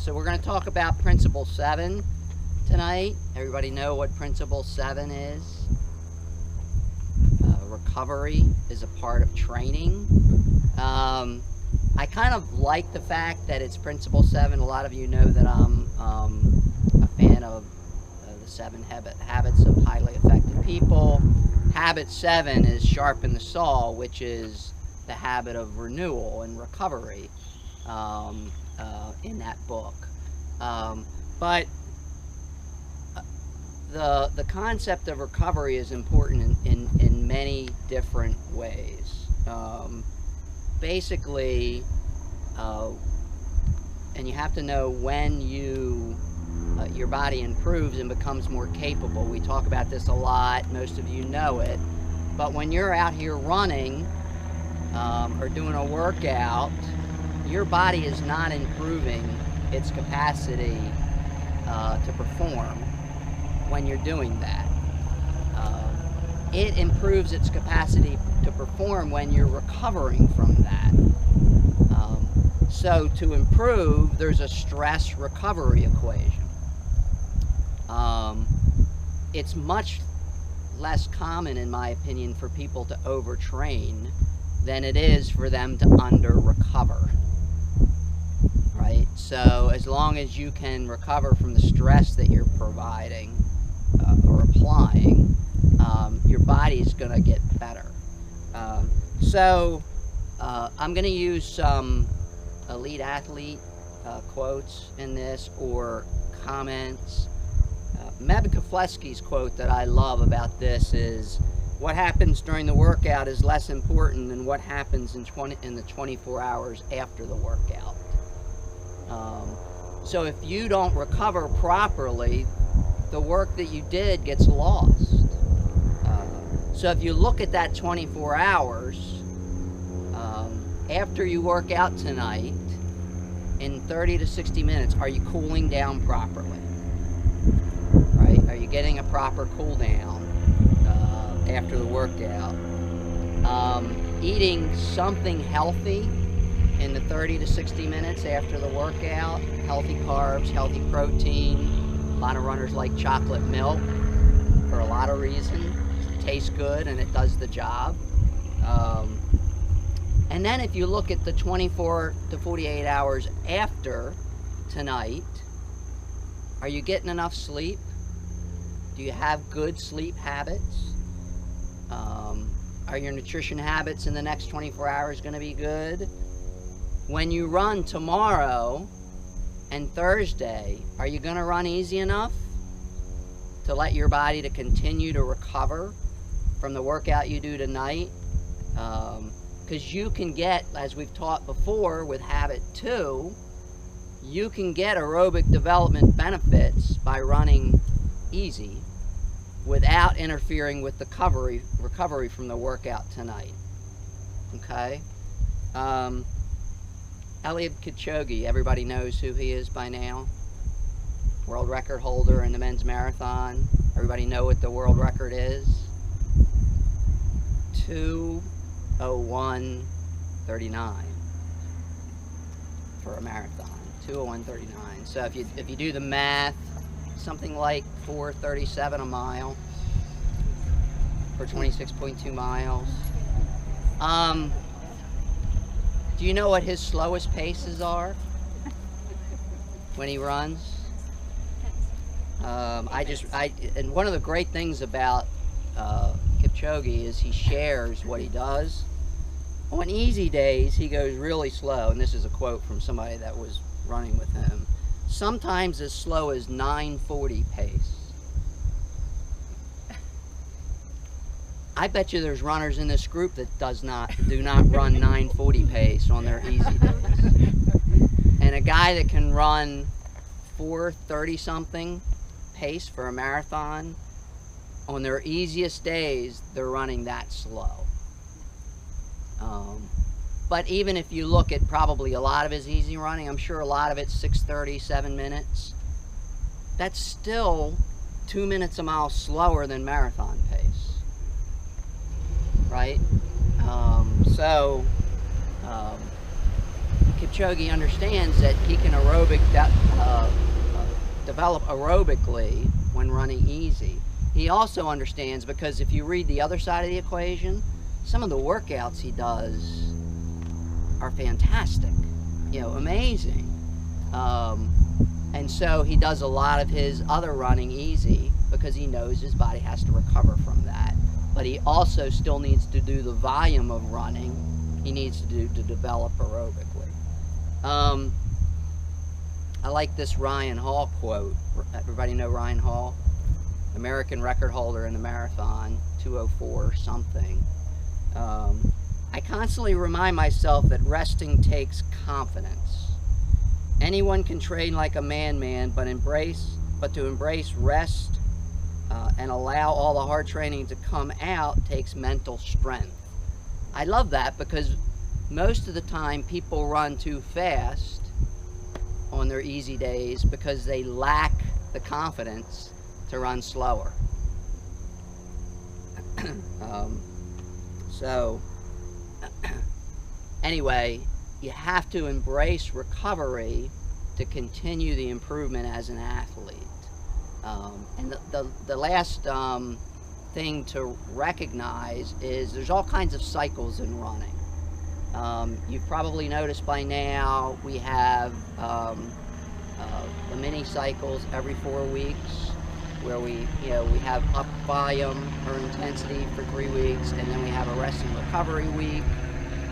So we're going to talk about Principle 7 tonight. Everybody know what Principle 7 is? Recovery is a part of training. I kind of like the fact that it's Principle 7. A lot of you know that I'm a fan of the 7 habits of highly effective people. Habit 7 is sharpen the saw, which is the habit of renewal and recovery in that book. But the concept of recovery is important in many different ways. Basically, and you have to know when your body improves and becomes more capable. We talk about this a lot, most of you know it, but when you're out here running or doing a workout, your body is not improving its capacity to perform when you're doing that. It improves its capacity to perform when you're recovering from that. So to improve, there's a stress recovery equation. It's much less common, in my opinion, for people to overtrain than it is for them to under-recover. Right? So as long as you can recover from the stress that you're providing or applying, your body's going to get better. I'm going to use some elite athlete quotes in this, or comments. Meb Keflezighi's quote that I love about this is, what happens during the workout is less important than what happens in the 24 hours after the workout. So if you don't recover properly, the work that you did gets lost. So if you look at that 24 hours, after you work out tonight, in 30 to 60 minutes, are you cooling down properly? Right? Are you getting a proper cool down after the workout? Eating something healthy in the 30 to 60 minutes after the workout, healthy carbs, healthy protein. A lot of runners like chocolate milk for a lot of reasons. It tastes good and it does the job. And then if you look at the 24 to 48 hours after tonight, are you getting enough sleep? Do you have good sleep habits? Are your nutrition habits in the next 24 hours going to be good? When you run tomorrow and Thursday, are you going to run easy enough to let your body to continue to recover from the workout you do tonight? Because you can get, as we've taught before with Habit 2, you can get aerobic development benefits by running easy without interfering with the recovery from the workout tonight. Okay? Eliud Kipchoge, everybody knows who he is by now. World record holder in the men's marathon. Everybody know what the world record is? 2:01:39 for a marathon. 2:01:39. So if you do the math, something like 4:37 a mile for 26.2 miles. Do you know what his slowest paces are when he runs? And one of the great things about Kipchoge is he shares what he does. On easy days, he goes really slow, and this is a quote from somebody that was running with him. Sometimes as slow as 9:40 pace. I bet you there's runners in this group that do not run 9:40 pace on their easy days. And a guy that can run 4:30 something pace for a marathon, on their easiest days, they're running that slow. But even if you look at probably a lot of his easy running, I'm sure a lot of it's 6:30, 7 minutes. That's still 2 minutes a mile slower than marathon pace, right? Kipchoge understands that he can aerobic develop aerobically when running easy. He also understands, because if you read the other side of the equation, some of the workouts he does are fantastic, you know, amazing. And so he does a lot of his other running easy because he knows his body has to recover from that. But he also still needs to do the volume of running he needs to do to develop aerobically. I like this Ryan Hall quote. Everybody know Ryan Hall? American record holder in the marathon, 2:04 something. I constantly remind myself that resting takes confidence. Anyone can train like a man, but to embrace rest and allow all the hard training to come out takes mental strength. I love that because most of the time people run too fast on their easy days because they lack the confidence to run slower. So anyway, you have to embrace recovery to continue the improvement as an athlete. And the last thing to recognize is there's all kinds of cycles in running. You've probably noticed by now we have the mini cycles every 4 weeks, where we have up volume or intensity for 3 weeks, and then we have a rest and recovery week.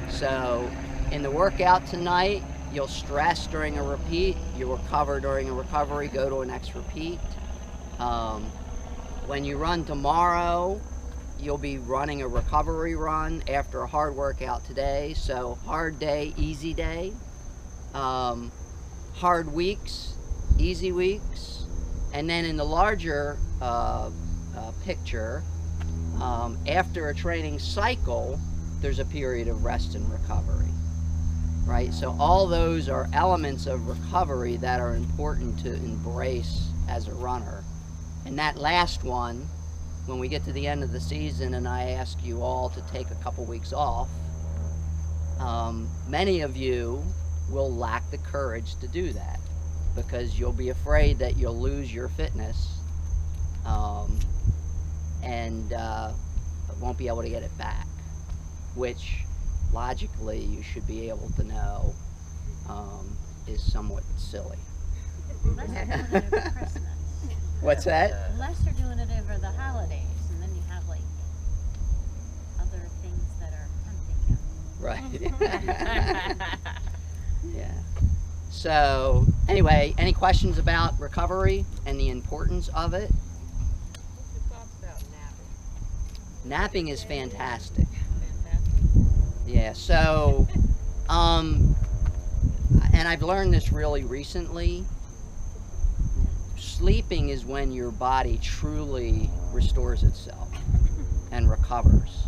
So in the workout tonight, you'll stress during a repeat, you'll recover during a recovery, go to a next repeat. When you run tomorrow, you'll be running a recovery run after a hard workout today. So hard day, easy day. Hard weeks, easy weeks. And then in the larger picture, after a training cycle, there's a period of rest and recovery, right? So all those are elements of recovery that are important to embrace as a runner. And that last one, when we get to the end of the season and I ask you all to take a couple weeks off, many of you will lack the courage to do that because you'll be afraid that you'll lose your fitness and won't be able to get it back, which logically you should be able to know is somewhat silly. Unless you're doing it over Christmas. What's that? Unless you're doing it over the holidays, and then you have like other things that are tempting you. Right. Yeah. So anyway, any questions about recovery and the importance of it? What's your thoughts about napping? Napping is fantastic. Fantastic. Yeah, so, and I've learned this really recently. Sleeping is when your body truly restores itself and recovers.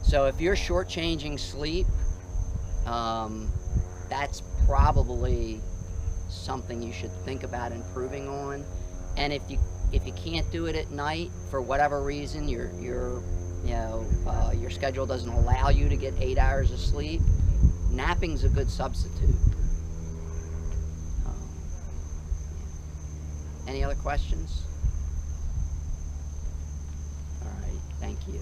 So if you're shortchanging sleep, that's probably something you should think about improving on. And if you can't do it at night for whatever reason, your schedule doesn't allow you to get 8 hours of sleep, napping's a good substitute. Any other questions? All right, thank you.